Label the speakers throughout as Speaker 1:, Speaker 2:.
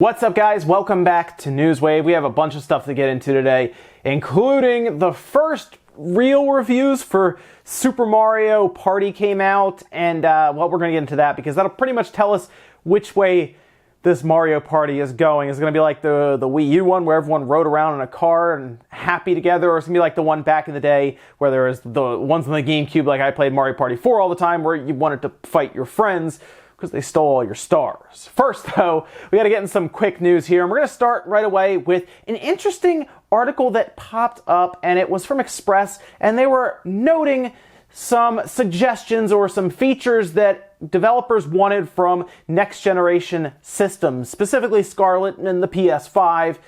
Speaker 1: What's up, guys? Welcome back to Newswave. We have a bunch of stuff to get into today, including the first real reviews for Super Mario Party came out, and well, we're going to get into that because that'll pretty much tell us which way this Mario Party is going. Is it going to be like the Wii U one where everyone rode around in a car and happy together, or is it going to be like the one back in the day where there was the ones on the GameCube, like I played Mario Party 4 all the time, where you wanted to fight your friends because they stole all your stars. First, though, we got to get in some quick news here, and we're going to start right away with an interesting article that popped up, and it was from Express, and they were noting some suggestions or some features that developers wanted from next-generation systems, specifically Scarlet and the PS5.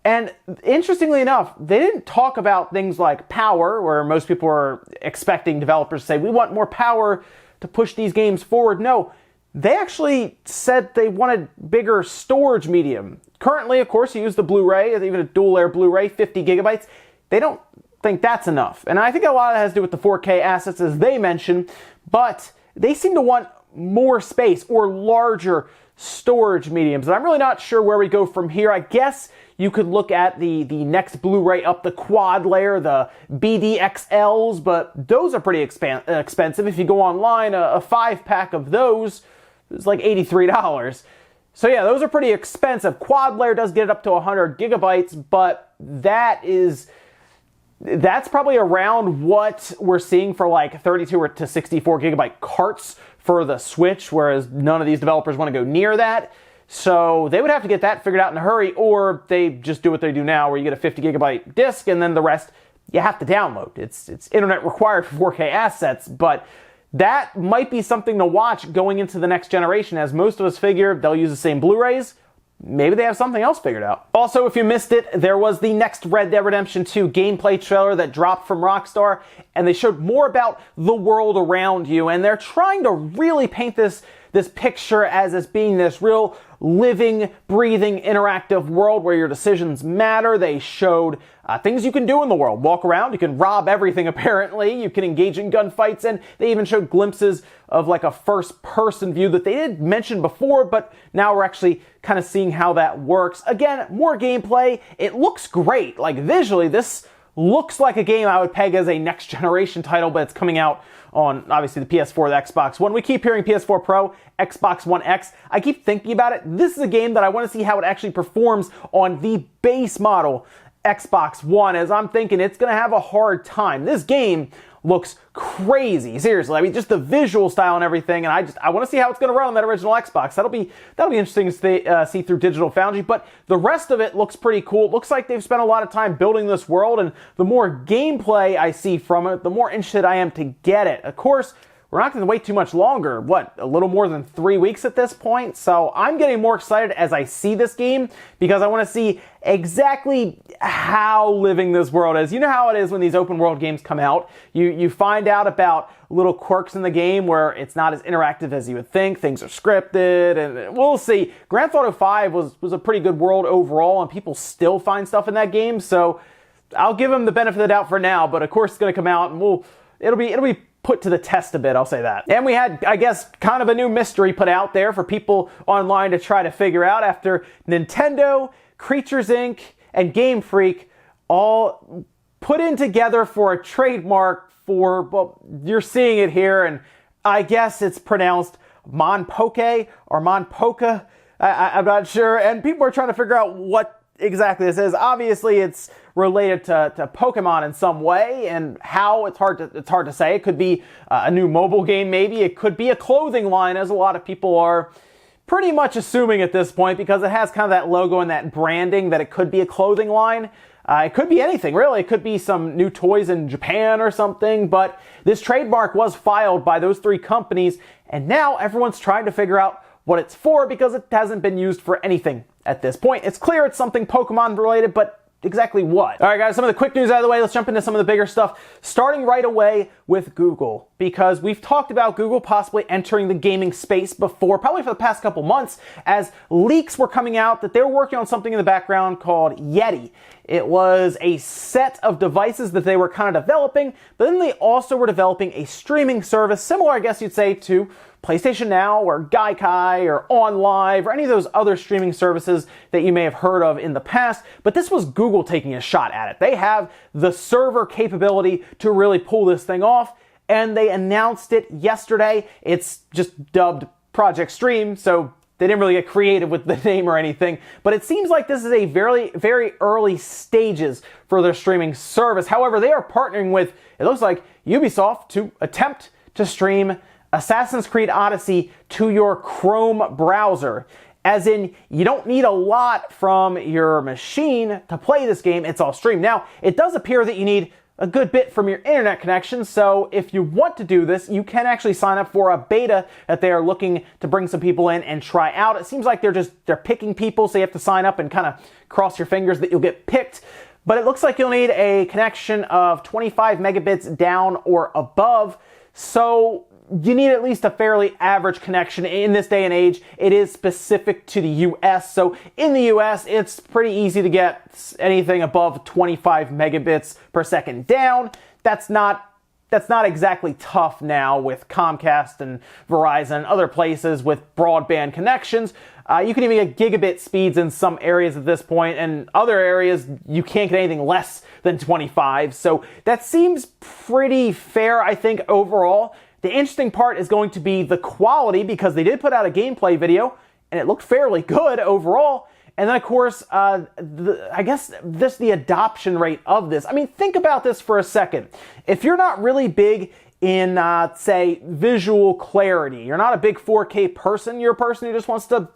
Speaker 1: And interestingly enough, they didn't talk about things like power, where most people are expecting developers to say, we want more power to push these games forward. No. They actually said they wanted bigger storage medium. Currently, of course, you use the Blu-ray, even a dual-layer Blu-ray, 50 gigabytes. They don't think that's enough. And I think a lot of that has to do with the 4K assets, as they mentioned, but they seem to want more space or larger storage mediums. And I'm really not sure where we go from here. I guess you could look at the next Blu-ray up, the quad layer, the BDXLs, but those are pretty expensive. If you go online, a 5-pack of those is like $83. So yeah, those are pretty expensive. Quad layer does get it up to 100 gigabytes, but that's probably around what we're seeing for like 32 or to 64 gigabyte carts for the Switch, whereas none of these developers want to go near that. So they would have to get that figured out in a hurry, or they just do what they do now, where you get a 50 gigabyte disc and then the rest you have to download. It's internet required for 4K assets, but that might be something to watch going into the next generation, as most of us figure they'll use the same Blu-rays. Maybe they have something else figured out. Also, if you missed it, there was the next Red Dead Redemption 2 gameplay trailer that dropped from Rockstar, and they showed more about the world around you, and they're trying to really paint this picture as being this real living, breathing, interactive world where your decisions matter. They showed things you can do in the world. Walk around, you can rob everything apparently, you can engage in gunfights, and they even showed glimpses of like a first-person view that they did mention before, but now we're actually kind of seeing how that works. Again, more gameplay. It looks great. Like visually, this looks like a game I would peg as a next-generation title, but it's coming out on, obviously, the PS4, the Xbox One. We keep hearing PS4 Pro, Xbox One X. I keep thinking about it. This is a game that I want to see how it actually performs on the base model Xbox One, as I'm thinking it's going to have a hard time. This game looks crazy, seriously. I mean, just the visual style and everything, and I want to see how it's going to run on that original Xbox. That'll be interesting to see through Digital Foundry, but the rest of it looks pretty cool. It looks like they've spent a lot of time building this world, and the more gameplay I see from it, the more interested I am to get it. Of course, we're not going to wait too much longer. What, a little more than 3 weeks at this point? So I'm getting more excited as I see this game because I want to see exactly how living this world is. You know how it is when these open world games come out. You find out about little quirks in the game where it's not as interactive as you would think. Things are scripted, and we'll see. Grand Theft Auto 5 was a pretty good world overall, and people still find stuff in that game. So I'll give them the benefit of the doubt for now, but of course it's going to come out, and it'll be put to the test a bit, I'll say that. And we had, I guess, kind of a new mystery put out there for people online to try to figure out after Nintendo, Creatures Inc., and Game Freak all put in together for a trademark for, well, you're seeing it here, and I guess it's pronounced Monpoke or Monpoka. I'm not sure, and people are trying to figure out what exactly this is. Obviously, it's related to Pokemon in some way, and how, it's hard to say. It could be a new mobile game, maybe. It could be a clothing line, as a lot of people are pretty much assuming at this point, because it has kind of that logo and that branding that it could be a clothing line. It could be anything, really. It could be some new toys in Japan or something, but this trademark was filed by those 3 companies, and now everyone's trying to figure out what it's for because it hasn't been used for anything at this point. It's clear it's something Pokemon related, but exactly what? All right, guys, some of the quick news out of the way. Let's jump into some of the bigger stuff, starting right away with Google, because we've talked about Google possibly entering the gaming space before, probably for the past couple months, as leaks were coming out that they were working on something in the background called Yeti. It was a set of devices that they were kind of developing, but then they also were developing a streaming service, similar, I guess you'd say, to PlayStation Now or Gaikai or OnLive or any of those other streaming services that you may have heard of in the past, but this was Google taking a shot at it. They have the server capability to really pull this thing off, and they announced it yesterday. It's just dubbed Project Stream, so they didn't really get creative with the name or anything, but it seems like this is a very, very early stages for their streaming service. However, they are partnering with, it looks like, Ubisoft to attempt to stream Assassin's Creed Odyssey to your Chrome browser. As in, you don't need a lot from your machine to play this game, it's all streamed. Now, it does appear that you need a good bit from your internet connection, so if you want to do this, you can actually sign up for a beta that they are looking to bring some people in and try out. It seems like they're picking people, so you have to sign up and kind of cross your fingers that you'll get picked. But it looks like you'll need a connection of 25 megabits down or above, so you need at least a fairly average connection in this day and age. It is specific to the US, so in the US, it's pretty easy to get anything above 25 megabits per second down. That's not exactly tough now with Comcast and Verizon and other places with broadband connections. You can even get gigabit speeds in some areas at this point, and other areas you can't get anything less than 25. So that seems pretty fair, I think, overall. The interesting part is going to be the quality, because they did put out a gameplay video and it looked fairly good overall. And then, of course, I guess the adoption rate of this. I mean, think about this for a second. If you're not really big in, say, visual clarity, you're not a big 4K person, you're a person who just wants to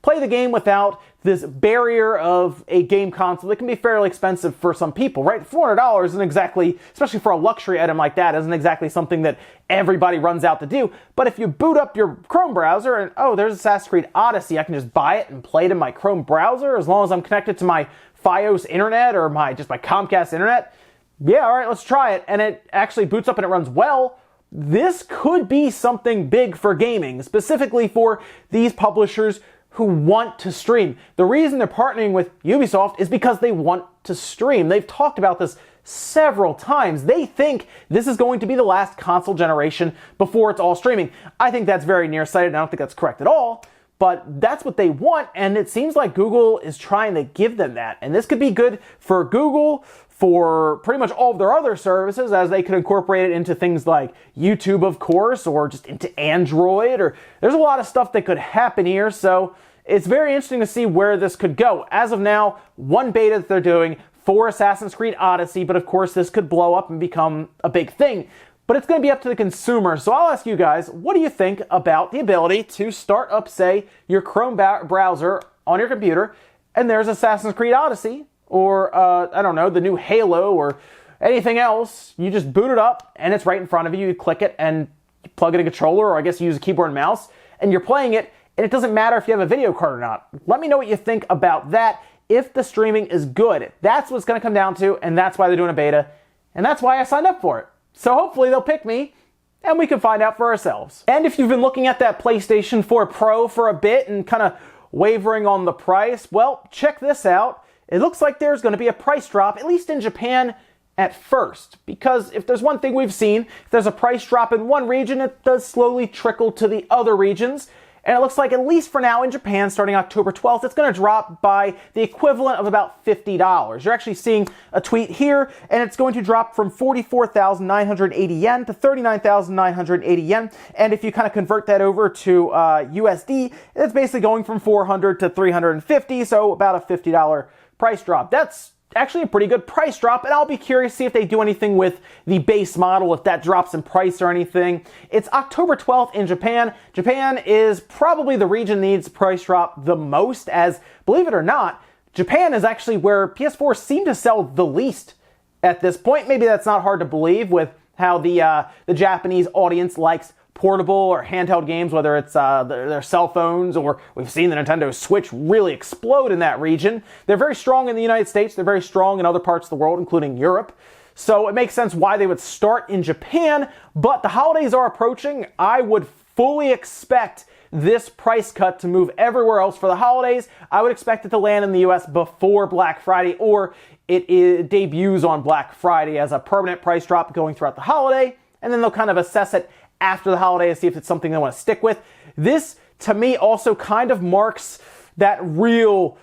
Speaker 1: play the game without this barrier of a game console that can be fairly expensive for some people, right? $400 isn't exactly, especially for a luxury item like that, isn't exactly something that everybody runs out to do. But if you boot up your Chrome browser and, oh, there's Assassin's Creed Odyssey, I can just buy it and play it in my Chrome browser as long as I'm connected to my Fios internet or my Comcast internet. Yeah, all right, let's try it. And it actually boots up and it runs well. This could be something big for gaming, specifically for these publishers who want to stream. The reason they're partnering with Ubisoft is because they want to stream. They've talked about this several times. They think this is going to be the last console generation before it's all streaming. I think that's very nearsighted. I don't think that's correct at all, but that's what they want, and it seems like Google is trying to give them that. And this could be good for Google, for pretty much all of their other services, as they could incorporate it into things like YouTube, of course, or just into Android, or there's a lot of stuff that could happen here, so it's very interesting to see where this could go. As of now, one beta that they're doing for Assassin's Creed Odyssey, but of course this could blow up and become a big thing. But it's going to be up to the consumer, so I'll ask you guys, what do you think about the ability to start up, say, your Chrome browser on your computer, and there's Assassin's Creed Odyssey, or, I don't know, the new Halo, or anything else. You just boot it up, and it's right in front of you. You click it, and you plug in a controller, or I guess you use a keyboard and mouse, and you're playing it, and it doesn't matter if you have a video card or not. Let me know what you think about that, if the streaming is good. That's what it's going to come down to, and that's why they're doing a beta, and that's why I signed up for it. So hopefully they'll pick me, and we can find out for ourselves. And if you've been looking at that PlayStation 4 Pro for a bit and kind of wavering on the price, well, check this out. It looks like there's going to be a price drop, at least in Japan, at first. Because if there's one thing we've seen, if there's a price drop in one region, it does slowly trickle to the other regions. And it looks like, at least for now in Japan, starting October 12th, it's going to drop by the equivalent of about $50. You're actually seeing a tweet here, and it's going to drop from 44,980 yen to 39,980 yen. And if you kind of convert that over to USD, it's basically going from 400 to 350, so about a $50 price drop. That's actually a pretty good price drop, and I'll be curious to see if they do anything with the base model, if that drops in price or anything. It's October 12th in Japan. Japan is probably the region that needs price drop the most, as, believe it or not, Japan is actually where PS4 seem to sell the least at this point. Maybe that's not hard to believe with how the Japanese audience likes portable or handheld games, whether it's their cell phones, or we've seen the Nintendo Switch really explode in that region. They're very strong in the United States. They're very strong in other parts of the world, including Europe. So it makes sense why they would start in Japan, but the holidays are approaching. I would fully expect this price cut to move everywhere else for the holidays. I would expect it to land in the US before Black Friday, or it debuts on Black Friday as a permanent price drop going throughout the holiday, and then they'll kind of assess it after the holidays to see if it's something they want to stick with. This, to me, also kind of marks that real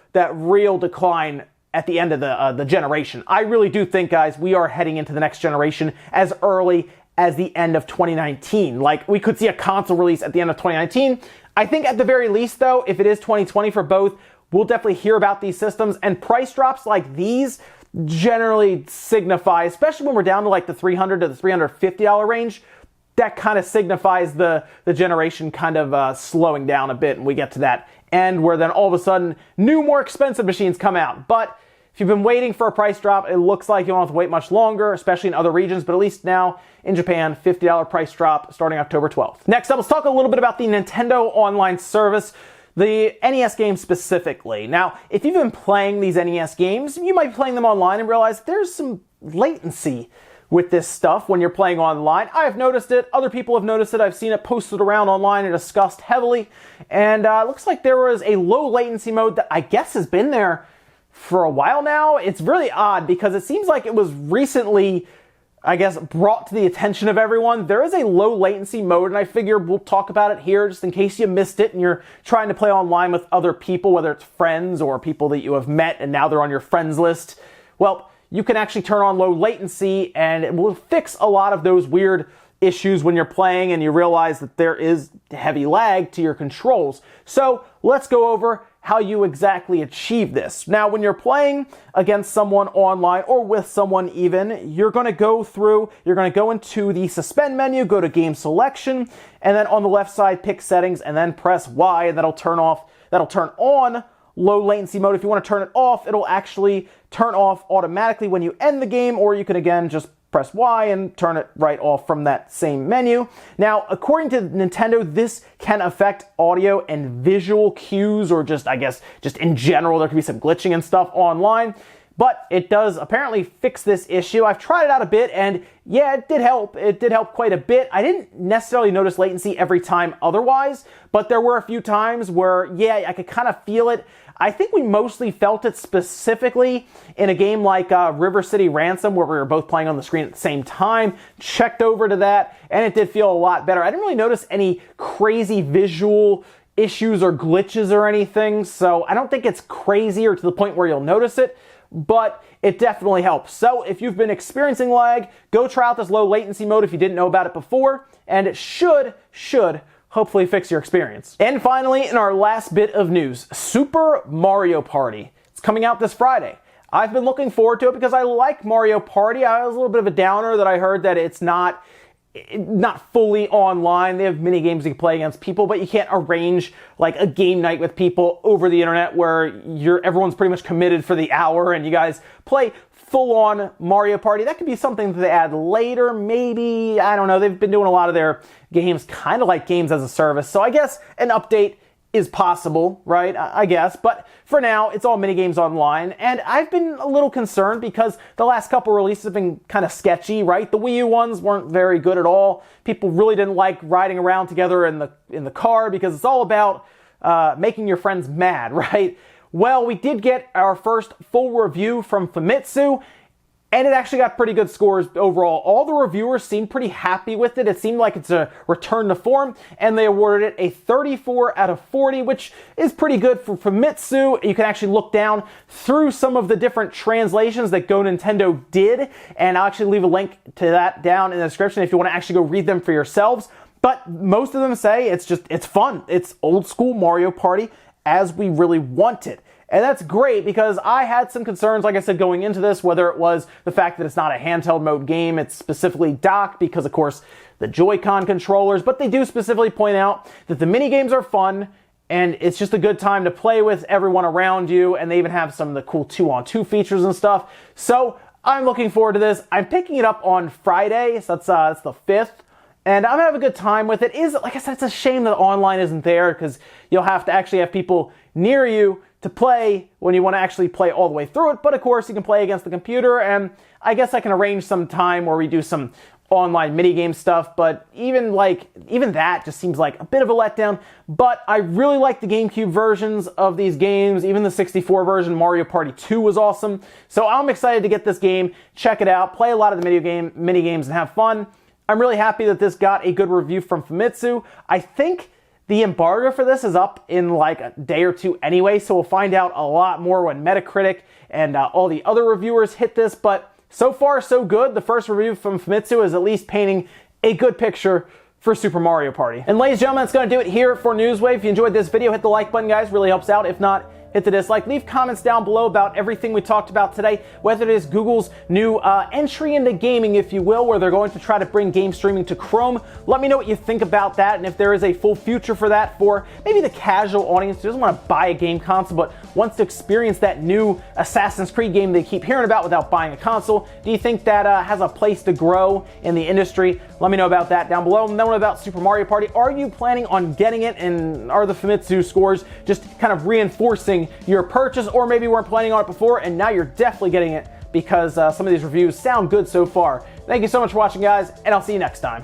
Speaker 1: decline at the end of the generation. I really do think, guys, we are heading into the next generation as early as the end of 2019. Like, we could see a console release at the end of 2019. I think at the very least, though, if it is 2020 for both, we'll definitely hear about these systems, and price drops like these generally signify, especially when we're down to like the $300 to the $350 range, that kind of signifies the generation kind of slowing down a bit, and we get to that end where then all of a sudden new, more expensive machines come out. But if you've been waiting for a price drop, it looks like you won't have to wait much longer, especially in other regions, but at least now in Japan, $50 price drop starting October 12th. Next up, let's talk a little bit about the Nintendo Online Service, the NES games specifically. Now, if you've been playing these NES games, you might be playing them online and realize there's some latency with this stuff when you're playing online. I've noticed it. Other people have noticed it. I've seen it posted around online and discussed heavily. And it looks like there was a low latency mode that I guess has been there for a while now. It's really odd because it seems like it was recently, I guess, brought to the attention of everyone. There is a low latency mode, and I figure we'll talk about it here just in case you missed it and you're trying to play online with other people, whether it's friends or people that you have met and now they're on your friends list. Well, you can actually turn on low latency, and it will fix a lot of those weird issues when you're playing and you realize that there is heavy lag to your controls. So let's go over how you exactly achieve this. Now, when you're playing against someone online or with someone even, you're going to go into the suspend menu, go to game selection, and then on the left side pick settings and then press Y, and that'll turn on low latency mode. If you want to turn it off, it'll actually turn off automatically when you end the game, or you can again just press Y and turn it right off from that same menu. Now, according to Nintendo, this can affect audio and visual cues, or just in general, there could be some glitching and stuff online. But it does apparently fix this issue. I've tried it out a bit, and yeah, it did help. It did help quite a bit. I didn't necessarily notice latency every time otherwise, but there were a few times where, yeah, I could kind of feel it. I think we mostly felt it specifically in a game like River City Ransom, where we were both playing on the screen at the same time. Checked over to that, and it did feel a lot better. I didn't really notice any crazy visual issues or glitches or anything, so I don't think it's crazy or to the point where you'll notice it, but it definitely helps. So if you've been experiencing lag, go try out this low latency mode if you didn't know about it before, and it should hopefully fix your experience. And finally, in our last bit of news, Super Mario Party. It's coming out this Friday. I've been looking forward to it because I like Mario Party. I was a little bit of a downer that I heard that it's not fully online. They have mini games you can play against people, but you can't arrange like a game night with people over the internet where everyone's pretty much committed for the hour and you guys play full-on Mario Party. That could be something that they add later, maybe. I don't know. They've been doing a lot of their games kind of like games as a service, so I guess an update is possible, right? I guess. But for now, it's all minigames online, and I've been a little concerned because the last couple releases have been kind of sketchy, right? The Wii U ones weren't very good at all. People really didn't like riding around together in the car because it's all about making your friends mad, right? Well, we did get our first full review from Famitsu, and it actually got pretty good scores overall. All the reviewers seemed pretty happy with it. It seemed like it's a return to form, and they awarded it a 34 out of 40, which is pretty good for Famitsu. You can actually look down through some of the different translations that Go Nintendo did, and I'll actually leave a link to that down in the description if you want to actually go read them for yourselves. But most of them say it's fun. It's old school Mario Party as we really want it. And that's great because I had some concerns, like I said, going into this, whether it was the fact that it's not a handheld mode game, it's specifically docked because, of course, the Joy-Con controllers, but they do specifically point out that the mini-games are fun and it's just a good time to play with everyone around you, and they even have some of the cool 2-on-2 features and stuff. So I'm looking forward to this. I'm picking it up on Friday, so that's the 5th. And I'm gonna have a good time with it. Like I said, it's a shame that online isn't there because you'll have to actually have people near you to play when you want to actually play all the way through it. But of course, you can play against the computer, and I guess I can arrange some time where we do some online minigame stuff. But even that just seems like a bit of a letdown. But I really like the GameCube versions of these games. Even the 64 version, Mario Party 2, was awesome. So I'm excited to get this game, check it out, play a lot of the minigames, and have fun. I'm really happy that this got a good review from Famitsu. I think the embargo for this is up in like a day or two anyway, so we'll find out a lot more when Metacritic and all the other reviewers hit this, but so far so good. The first review from Famitsu is at least painting a good picture for Super Mario Party. And ladies and gentlemen, that's going to do it here for Newswave. If you enjoyed this video, hit the like button, guys. Really helps out. If not, hit the dislike. Leave comments down below about everything we talked about today, whether it is Google's new entry into gaming, if you will, where they're going to try to bring game streaming to Chrome. Let me know what you think about that, and if there is a full future for that for maybe the casual audience who doesn't want to buy a game console but wants to experience that new Assassin's Creed game they keep hearing about without buying a console. Do you think that has a place to grow in the industry? Let me know about that down below. And then what about Super Mario Party? Are you planning on getting it, and are the Famitsu scores just kind of reinforcing your purchase, or maybe you weren't planning on it before and now you're definitely getting it because some of these reviews sound good so far? Thank you so much for watching, guys, and I'll see you next time.